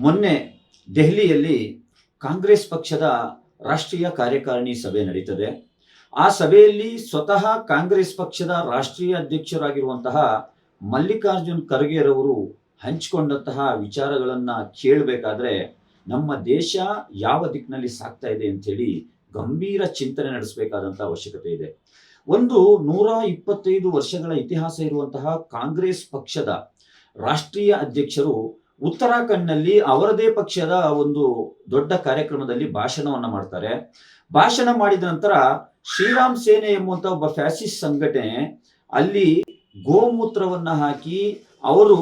ಮೊನ್ನೆ ದೆಹಲಿಯಲ್ಲಿ ಕಾಂಗ್ರೆಸ್ ಪಕ್ಷದ ರಾಷ್ಟ್ರೀಯ ಕಾರ್ಯಕಾರಿಣಿ ಸಭೆ ನಡೀತದೆ. ಆ ಸಭೆಯಲ್ಲಿ ಸ್ವತಃ ಕಾಂಗ್ರೆಸ್ ಪಕ್ಷದ ರಾಷ್ಟ್ರೀಯ ಅಧ್ಯಕ್ಷರಾಗಿರುವಂತಹ ಮಲ್ಲಿಕಾರ್ಜುನ್ ಖರ್ಗೆರವರು ಹಂಚಿಕೊಂಡಂತಹ ವಿಚಾರಗಳನ್ನ ಕೇಳಬೇಕಾದ್ರೆ ನಮ್ಮ ದೇಶ ಯಾವ ದಿಕ್ಕಿನಲ್ಲಿ ಸಾಗ್ತಾ ಇದೆ ಅಂತ ಹೇಳಿ ಗಂಭೀರ ಚಿಂತನೆ ನಡೆಸಬೇಕಾದಂತಹ ಅವಶ್ಯಕತೆ ಇದೆ. ಒಂದು 125 ವರ್ಷಗಳ ಇತಿಹಾಸ ಇರುವಂತಹ ಕಾಂಗ್ರೆಸ್ ಪಕ್ಷದ ರಾಷ್ಟ್ರೀಯ ಅಧ್ಯಕ್ಷರು ಉತ್ತರಾಖಂಡ್ನಲ್ಲಿ ಅವರದೇ ಪಕ್ಷದ ಒಂದು ದೊಡ್ಡ ಕಾರ್ಯಕ್ರಮದಲ್ಲಿ ಭಾಷಣವನ್ನ ಮಾಡ್ತಾರೆ. ಭಾಷಣ ಮಾಡಿದ ನಂತರ ಶ್ರೀರಾಮ್ ಸೇನೆ ಎಂಬುವಂತ ಒಬ್ಬ ಫ್ಯಾಸಿಸ್ಟ್ ಸಂಘಟನೆ ಅಲ್ಲಿ ಗೋಮೂತ್ರವನ್ನ ಹಾಕಿ ಅವರು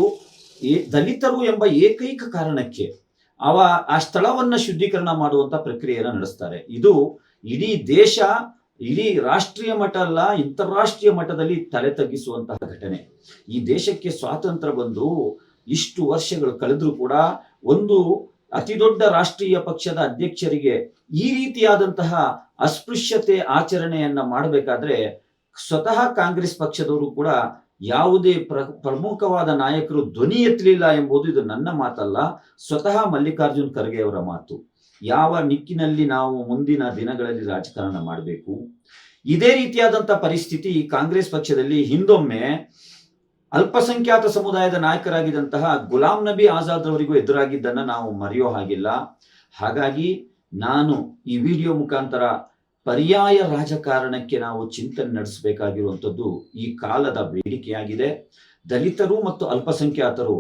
ದಲಿತರು ಎಂಬ ಏಕೈಕ ಕಾರಣಕ್ಕೆ ಆ ಸ್ಥಳವನ್ನ ಶುದ್ಧೀಕರಣ ಮಾಡುವಂತ ಪ್ರಕ್ರಿಯೆಯನ್ನು ನಡೆಸ್ತಾರೆ. ಇದು ಇಡೀ ದೇಶ, ಇಡೀ ರಾಷ್ಟ್ರೀಯ ಮಟ್ಟ ಅಲ್ಲ, ಅಂತಾರಾಷ್ಟ್ರೀಯ ಮಟ್ಟದಲ್ಲಿ ತಲೆ ತಗ್ಗಿಸುವಂತಹ ಘಟನೆ. ಈ ದೇಶಕ್ಕೆ ಸ್ವಾತಂತ್ರ್ಯ ಬಂದು ಇಷ್ಟು ವರ್ಷಗಳು ಕಳೆದ್ರೂ ಕೂಡ ಒಂದು ಅತಿ ದೊಡ್ಡ ರಾಷ್ಟ್ರೀಯ ಪಕ್ಷದ ಅಧ್ಯಕ್ಷರಿಗೆ ಈ ರೀತಿಯಾದಂತಹ ಅಸ್ಪೃಶ್ಯತೆ ಆಚರಣೆಯನ್ನ ಮಾಡಬೇಕಾದ್ರೆ ಸ್ವತಃ ಕಾಂಗ್ರೆಸ್ ಪಕ್ಷದವರು ಕೂಡ ಯಾವುದೇ ಪ್ರಮುಖವಾದ ನಾಯಕರು ಧ್ವನಿ ಎತ್ತಲಿಲ್ಲ ಎಂಬುದು ಇದು ನನ್ನ ಮಾತಲ್ಲ, ಸ್ವತಃ ಮಲ್ಲಿಕಾರ್ಜುನ್ ಖರ್ಗೆ ಅವರ ಮಾತು. ಯಾವ ನಿಕ್ಕಿನಲ್ಲಿ ನಾವು ಮುಂದಿನ ದಿನಗಳಲ್ಲಿ ರಾಜಕಾರಣ ಮಾಡಬೇಕು? ಇದೇ ರೀತಿಯಾದಂತಹ ಪರಿಸ್ಥಿತಿ ಕಾಂಗ್ರೆಸ್ ಪಕ್ಷದಲ್ಲಿ ಹಿಂದೊಮ್ಮೆ ಅಲ್ಪಸಂಖ್ಯಾತ ಸಮುದಾಯದ ನಾಯಕರಾಗಿದ್ದಂತಹ ಗುಲಾಂ ನಬಿ ಆಜಾದ್ ಅವರಿಗೂ ಎದುರಾಗಿದ್ದನ್ನ ನಾವು ಮರೆಯೋ ಹಾಗಿಲ್ಲ. ಹಾಗಾಗಿ ನಾನು ಈ ವಿಡಿಯೋ ಮುಖಾಂತರ ಪರ್ಯಾಯ ರಾಜಕಾರಣಕ್ಕೆ ನಾವು ಚಿಂತನೆ ನಡೆಸಬೇಕಾಗಿರುವಂಥದ್ದು ಈ ಕಾಲದ ಬೇಡಿಕೆಯಾಗಿದೆ. ದಲಿತರು ಮತ್ತು ಅಲ್ಪಸಂಖ್ಯಾತರು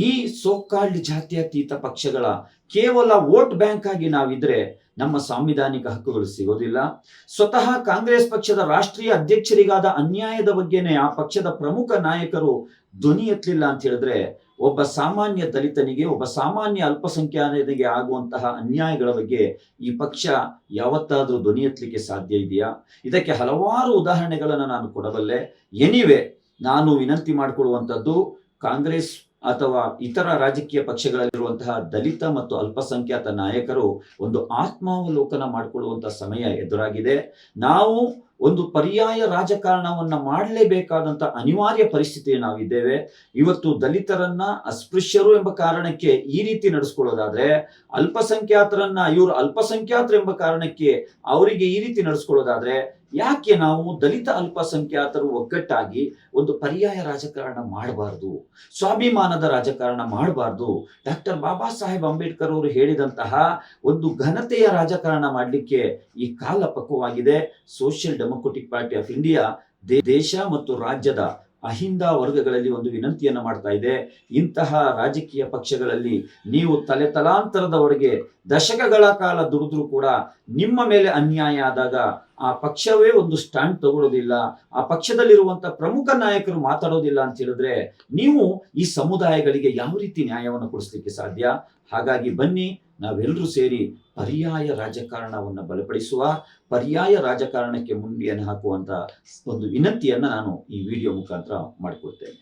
ಈ ಸೋಕಾಲ್ಡ್ ಜಾತ್ಯತೀತ ಪಕ್ಷಗಳ ಕೇವಲ ವೋಟ್ ಬ್ಯಾಂಕ್ ಆಗಿ ನಾವಿದ್ರೆ ನಮ್ಮ ಸಾಂವಿಧಾನಿಕ ಹಕ್ಕುಗಳು ಸಿಗೋದಿಲ್ಲ. ಸ್ವತಃ ಕಾಂಗ್ರೆಸ್ ಪಕ್ಷದ ರಾಷ್ಟ್ರೀಯ ಅಧ್ಯಕ್ಷರಿಗಾದ ಅನ್ಯಾಯದ ಬಗ್ಗೆನೆ ಆ ಪಕ್ಷದ ಪ್ರಮುಖ ನಾಯಕರು ಧ್ವನಿ ಎತ್ತಲಿಲ್ಲ ಅಂತ ಹೇಳಿದ್ರೆ ಒಬ್ಬ ಸಾಮಾನ್ಯ ದಲಿತನಿಗೆ, ಒಬ್ಬ ಸಾಮಾನ್ಯ ಅಲ್ಪಸಂಖ್ಯಾತನಿಗೆ ಆಗುವಂತಹ ಅನ್ಯಾಯಗಳ ಬಗ್ಗೆ ಈ ಪಕ್ಷ ಯಾವತ್ತಾದ್ರೂ ಧ್ವನಿ ಎತ್ತಲಿಕ್ಕೆ ಸಾಧ್ಯ ಇದೆಯಾ? ಇದಕ್ಕೆ ಹಲವಾರು ಉದಾಹರಣೆಗಳನ್ನು ನಾನು ಕೊಡಬಲ್ಲೆ. ಎನಿವೆ, ನಾನು ವಿನಂತಿ ಮಾಡಿಕೊಳ್ಳುವಂಥದ್ದು ಕಾಂಗ್ರೆಸ್ ಅಥವಾ ಇತರ ರಾಜಕೀಯ ಪಕ್ಷಗಳಲ್ಲಿರುವಂತಹ ದಲಿತ ಮತ್ತು ಅಲ್ಪಸಂಖ್ಯಾತ ನಾಯಕರು ಒಂದು ಆತ್ಮಾವಲೋಕನ ಮಾಡಿಕೊಳ್ಳುವಂತಹ ಸಮಯ ಎದುರಾಗಿದೆ. ನಾವು ಒಂದು ಪರ್ಯಾಯ ರಾಜಕಾರಣವನ್ನ ಮಾಡಲೇಬೇಕಾದಂತ ಅನಿವಾರ್ಯ ಪರಿಸ್ಥಿತಿಯಲ್ಲಿ ನಾವಿದ್ದೇವೆ. ಇವತ್ತು ದಲಿತರನ್ನ ಅಸ್ಪೃಶ್ಯರು ಎಂಬ ಕಾರಣಕ್ಕೆ ಈ ರೀತಿ ನಡೆಸ್ಕೊಳ್ಳೋದಾದ್ರೆ, ಅಲ್ಪಸಂಖ್ಯಾತರನ್ನ ಇವರು ಅಲ್ಪಸಂಖ್ಯಾತರು ಎಂಬ ಕಾರಣಕ್ಕೆ ಅವರಿಗೆ ಈ ರೀತಿ ನಡೆಸ್ಕೊಳ್ಳೋದಾದ್ರೆ, ಯಾಕೆ ನಾವು ದಲಿತ ಅಲ್ಪಸಂಖ್ಯಾತರು ಒಗ್ಗಟ್ಟಾಗಿ ಒಂದು ಪರ್ಯಾಯ ರಾಜಕಾರಣ ಮಾಡಬಾರ್ದು? ಸ್ವಾಭಿಮಾನದ ರಾಜಕಾರಣ ಮಾಡಬಾರ್ದು? ಡಾಕ್ಟರ್ ಬಾಬಾ ಸಾಹೇಬ್ ಅಂಬೇಡ್ಕರ್ ಅವರು ಹೇಳಿದಂತಹ ಒಂದು ಘನತೆಯ ರಾಜಕಾರಣ ಮಾಡಲಿಕ್ಕೆ ಈ ಕಾಲ ಪಕ್ವವಾಗಿದೆ. Social democratic party of India ದೇಶ ಮತ್ತು ರಾಜ್ಯದ ಅಹಿಂದ ವರ್ಗಗಳಲ್ಲಿ ಒಂದು ವಿನಂತಿಯನ್ನು ಮಾಡ್ತಾ ಇದೆ. ಇಂತಹ ರಾಜಕೀಯ ಪಕ್ಷಗಳಲ್ಲಿ ನೀವು ತಲೆತಲಾಂತರದವರೆಗೆ ದಶಕಗಳ ಕಾಲ ದುಡಿದ್ರೂ ಕೂಡ ನಿಮ್ಮ ಮೇಲೆ ಅನ್ಯಾಯ ಆದಾಗ ಆ ಪಕ್ಷವೇ ಒಂದು ಸ್ಟ್ಯಾಂಡ್ ತಗೊಳ್ಳೋದಿಲ್ಲ, ಆ ಪಕ್ಷದಲ್ಲಿರುವಂತಹ ಪ್ರಮುಖ ನಾಯಕರು ಮಾತಾಡೋದಿಲ್ಲ ಅಂತ ಹೇಳಿದ್ರೆ ನೀವು ಈ ಸಮುದಾಯಗಳಿಗೆ ಯಾವ ರೀತಿ ನ್ಯಾಯವನ್ನು ಕೊಡಿಸ್ಲಿಕ್ಕೆ ಸಾಧ್ಯ? ಹಾಗಾಗಿ ಬನ್ನಿ, ನಾವೆಲ್ಲರೂ ಸೇರಿ ಪರ್ಯಾಯ ರಾಜಕಾರಣವನ್ನು ಬಲಪಡಿಸುವ, ಪರ್ಯಾಯ ರಾಜಕಾರಣಕ್ಕೆ ಮುಂಡಿಯನ್ನು ಹಾಕುವಂತ ಒಂದು ವಿನಂತಿಯನ್ನ ನಾನು ಈ ವಿಡಿಯೋ ಮುಖಾಂತರ ಮಾಡಿಕೊಡ್ತೇನೆ.